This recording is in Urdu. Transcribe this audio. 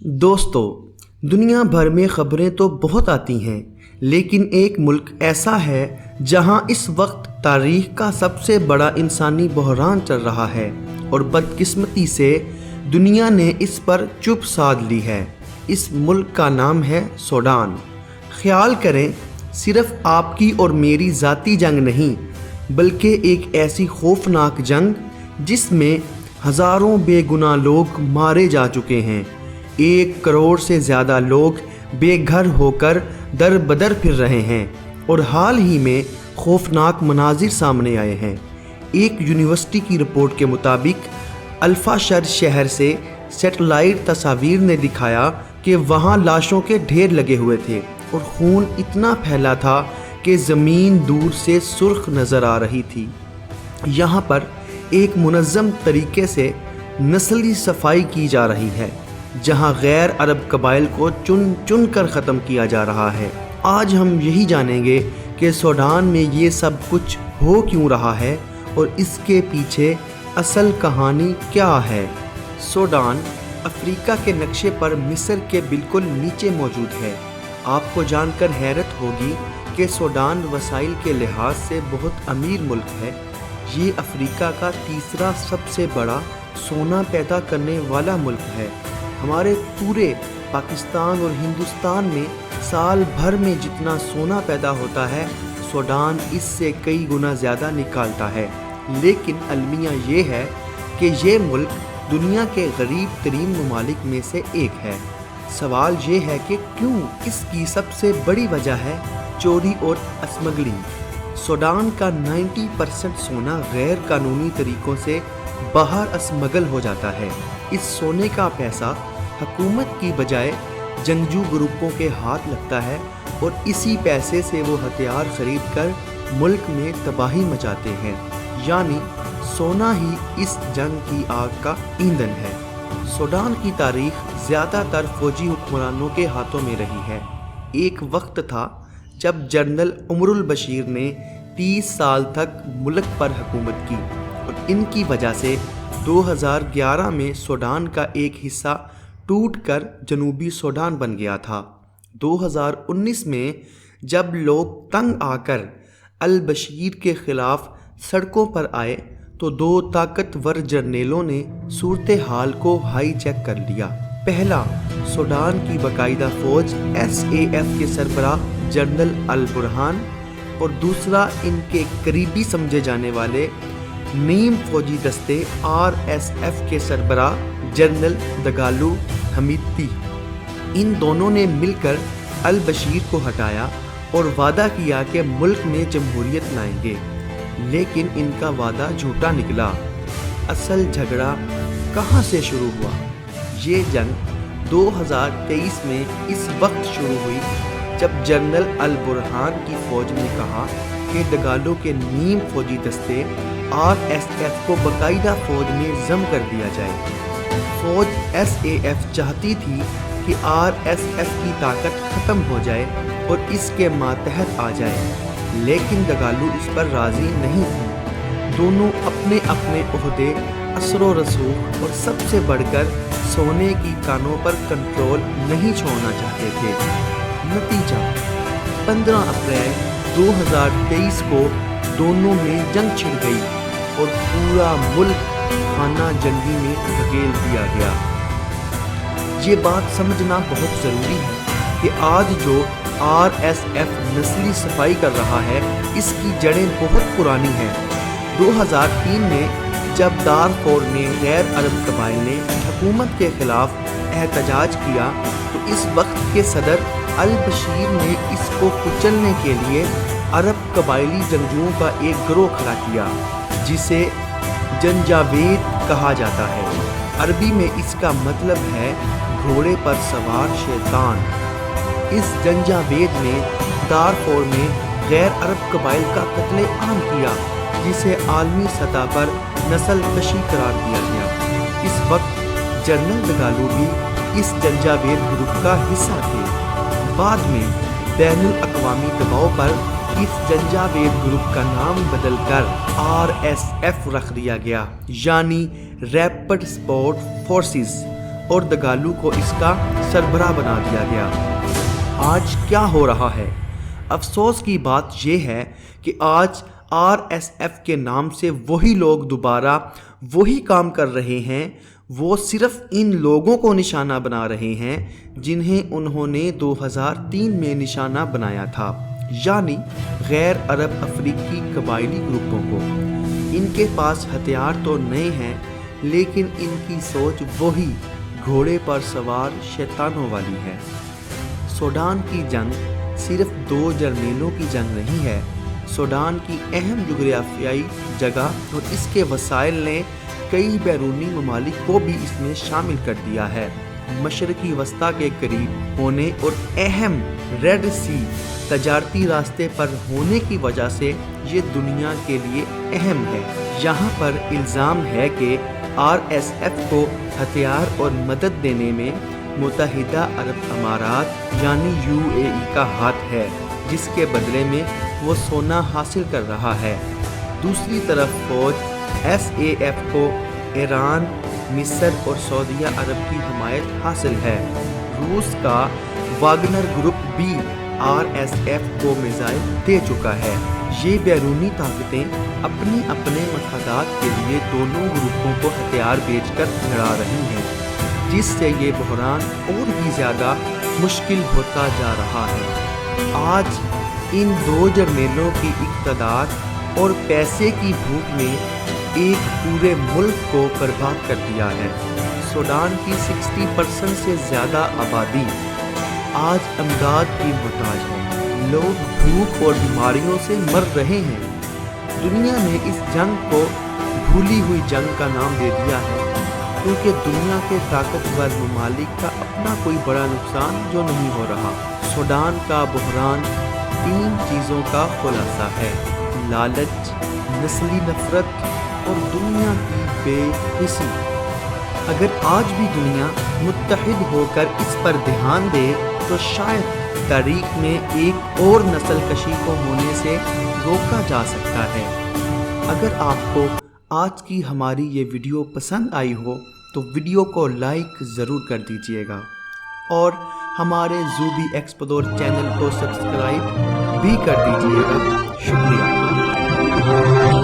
دوستو، دنیا بھر میں خبریں تو بہت آتی ہیں، لیکن ایک ملک ایسا ہے جہاں اس وقت تاریخ کا سب سے بڑا انسانی بحران چل رہا ہے اور بدقسمتی سے دنیا نے اس پر چپ سادھ لی ہے۔ اس ملک کا نام ہے سوڈان۔ خیال کریں، صرف آپ کی اور میری ذاتی جنگ نہیں، بلکہ ایک ایسی خوفناک جنگ جس میں ہزاروں بے گناہ لوگ مارے جا چکے ہیں۔ 1 کروڑ سے زیادہ لوگ بے گھر ہو کر در بدر پھر رہے ہیں اور حال ہی میں خوفناک مناظر سامنے آئے ہیں۔ ایک یونیورسٹی کی رپورٹ کے مطابق الفاشر شہر سے سیٹلائٹ تصاویر نے دکھایا کہ وہاں لاشوں کے ڈھیر لگے ہوئے تھے اور خون اتنا پھیلا تھا کہ زمین دور سے سرخ نظر آ رہی تھی۔ یہاں پر ایک منظم طریقے سے نسلی صفائی کی جا رہی ہے، جہاں غیر عرب قبائل کو چن چن کر ختم کیا جا رہا ہے۔ آج ہم یہی جانیں گے کہ سوڈان میں یہ سب کچھ ہو کیوں رہا ہے اور اس کے پیچھے اصل کہانی کیا ہے۔ سوڈان افریقہ کے نقشے پر مصر کے بالکل نیچے موجود ہے۔ آپ کو جان کر حیرت ہوگی کہ سوڈان وسائل کے لحاظ سے بہت امیر ملک ہے۔ یہ افریقہ کا تیسرا سب سے بڑا سونا پیدا کرنے والا ملک ہے۔ ہمارے پورے پاکستان اور ہندوستان میں سال بھر میں جتنا سونا پیدا ہوتا ہے، سوڈان اس سے کئی گنا زیادہ نکالتا ہے۔ لیکن المیہ یہ ہے کہ یہ ملک دنیا کے غریب ترین ممالک میں سے ایک ہے۔ سوال یہ ہے کہ کیوں؟ اس کی سب سے بڑی وجہ ہے چوری اور اسمگلنگ۔ سوڈان کا 90% سونا غیر قانونی طریقوں سے باہر اسمگل ہو جاتا ہے۔ اس سونے کا پیسہ حکومت کی بجائے جنگجو گروپوں کے ہاتھ لگتا ہے اور اسی پیسے سے وہ ہتھیار خرید کر ملک میں تباہی مچاتے ہیں۔ یعنی سونا ہی اس جنگ کی آگ کا ایندھن ہے۔ سوڈان کی تاریخ زیادہ تر فوجی حکمرانوں کے ہاتھوں میں رہی ہے۔ ایک وقت تھا جب جنرل عمر البشیر نے 30 سال تک ملک پر حکومت کی اور ان کی وجہ سے 2011 میں سوڈان کا ایک حصہ ٹوٹ کر جنوبی سوڈان بن گیا تھا۔ 2019 میں جب لوگ تنگ آ کر البشیر کے خلاف سڑکوں پر آئے تو 2 طاقتور جرنیلوں نے صورتحال کو ہائی جیک کر لیا۔ پہلا، سوڈان کی باقاعدہ فوج SAF کے سربراہ جنرل البرہان، اور دوسرا ان کے قریبی سمجھے جانے والے نیم فوجی دستے RSF کے سربراہ جنرل دگالو حمیدتی۔ ان دونوں نے مل کر البشیر کو ہٹایا اور وعدہ کیا کہ ملک میں جمہوریت لائیں گے، لیکن ان کا وعدہ جھوٹا نکلا۔ اصل جھگڑا کہاں سے شروع ہوا؟ یہ جنگ 2023 میں اس وقت شروع ہوئی جب جنرل البرہان کی فوج نے کہا کہ دگالو کے نیم فوجی دستے RSF کو باقاعدہ فوج میں ضم کر دیا جائے۔ فوج SAF چاہتی تھی کہ RSF کی طاقت ختم ہو جائے اور اس کے ماتحت آ جائے، لیکن دگالو اس پر راضی نہیں تھی۔ دونوں اپنے اپنے عہدے، اثر و رسوخ اور سب سے بڑھ کر سونے کی کانوں پر کنٹرول نہیں چھوڑنا چاہتے تھے۔ نتیجہ 15 اپریل 2023 کو دونوں میں جنگ چھڑ گئی اور پورا ملک خانہ جنگی میں دھکیل دیا گیا۔ یہ بات سمجھنا بہت ضروری ہے کہ آج جو RSF نسلی صفائی کر رہا ہے، اس کی جڑیں بہت پرانی ہیں۔ 2003 میں جب دارفور میں غیر عرب قبائل نے حکومت کے خلاف احتجاج کیا تو اس وقت کے صدر البشیر نے اس کو کچلنے کے لیے عرب قبائلی جنگجوؤں کا ایک گروہ کھڑا کیا، جسے جنجاوید کہا جاتا ہے۔ عربی میں اس کا مطلب ہے گھوڑے پر سوار شیطان۔ اس جنجاوید نے دارفور میں غیر عرب قبائل کا قتل عام کیا، جسے عالمی سطح پر نسل کشی قرار دیا گیا۔ اس وقت جنرل دگالو بھی اس جنجاوید گروپ کا حصہ تھے۔ بعد میں بین الاقوامی دباؤ پر اس جنجاوید گروپ کا نام بدل کر RSF رکھ دیا گیا، یعنی ریپڈ سپورٹ فورسز۔ اور دگالو کو اس کا سربراہ بنا دیا گیا۔ آج کیا ہو رہا ہے؟ افسوس کی بات یہ ہے کہ آج RSF کے نام سے وہی لوگ دوبارہ وہی کام کر رہے ہیں۔ وہ صرف ان لوگوں کو نشانہ بنا رہے ہیں جنہیں انہوں نے 2003 میں نشانہ بنایا تھا، یعنی غیر عرب افریقی قبائلی گروپوں کو۔ ان کے پاس ہتھیار تو نئے ہیں لیکن ان کی سوچ وہی گھوڑے پر سوار شیطانوں والی ہے۔ سوڈان کی جنگ صرف 2 جرنیلوں کی جنگ نہیں ہے۔ سوڈان کی اہم جغرافیائی جگہ اور اس کے وسائل نے کئی بیرونی ممالک کو بھی اس میں شامل کر دیا ہے۔ مشرقی وسطیٰ کے قریب ہونے اور اہم ریڈ سی تجارتی راستے پر ہونے کی وجہ سے یہ دنیا کے لیے اہم ہے۔ یہاں پر الزام ہے کہ RSF کو ہتھیار اور مدد دینے میں متحدہ عرب امارات یعنی UAE کا ہاتھ ہے، جس کے بدلے میں وہ سونا حاصل کر رہا ہے۔ دوسری طرف فوج SAF کو ایران، مصر اور سعودیہ عرب کی حمایت حاصل ہے۔ روس کا واگنر گروپ بھی RSF کو میزائل دے چکا ہے۔ یہ بیرونی طاقتیں اپنے مفادات کے لیے دونوں گروپوں کو ہتھیار بیچ کر لڑا رہی ہیں، جس سے یہ بحران اور بھی زیادہ مشکل ہوتا جا رہا ہے۔ آج ان 2 جرنیلوں کی اقتدار اور پیسے کی بھوک نے ایک پورے ملک کو برباد کر دیا ہے۔ سوڈان کی 60% سے زیادہ آبادی آج امداد کی محتاج ہے۔ لوگ بھوک اور بیماریوں سے مر رہے ہیں۔ دنیا نے اس جنگ کو بھولی ہوئی جنگ کا نام دے دیا ہے، کیونکہ دنیا کے طاقتور ممالک کا اپنا کوئی بڑا نقصان جو نہیں ہو رہا۔ سوڈان کا بحران 3 چیزوں کا خلاصہ ہے: لالچ، نسلی نفرت اور دنیا کی بے حسی۔ اگر آج بھی دنیا متحد ہو کر اس پر دھیان دے تو شاید تاریخ میں ایک اور نسل کشی کو ہونے سے روکا جا سکتا ہے۔ اگر آپ کو آج کی ہماری یہ ویڈیو پسند آئی ہو تو ویڈیو کو لائک ضرور کر دیجئے گا اور ہمارے زوبی ایکسپلور چینل کو سبسکرائب بھی کر دیجئے گا۔ شکریہ۔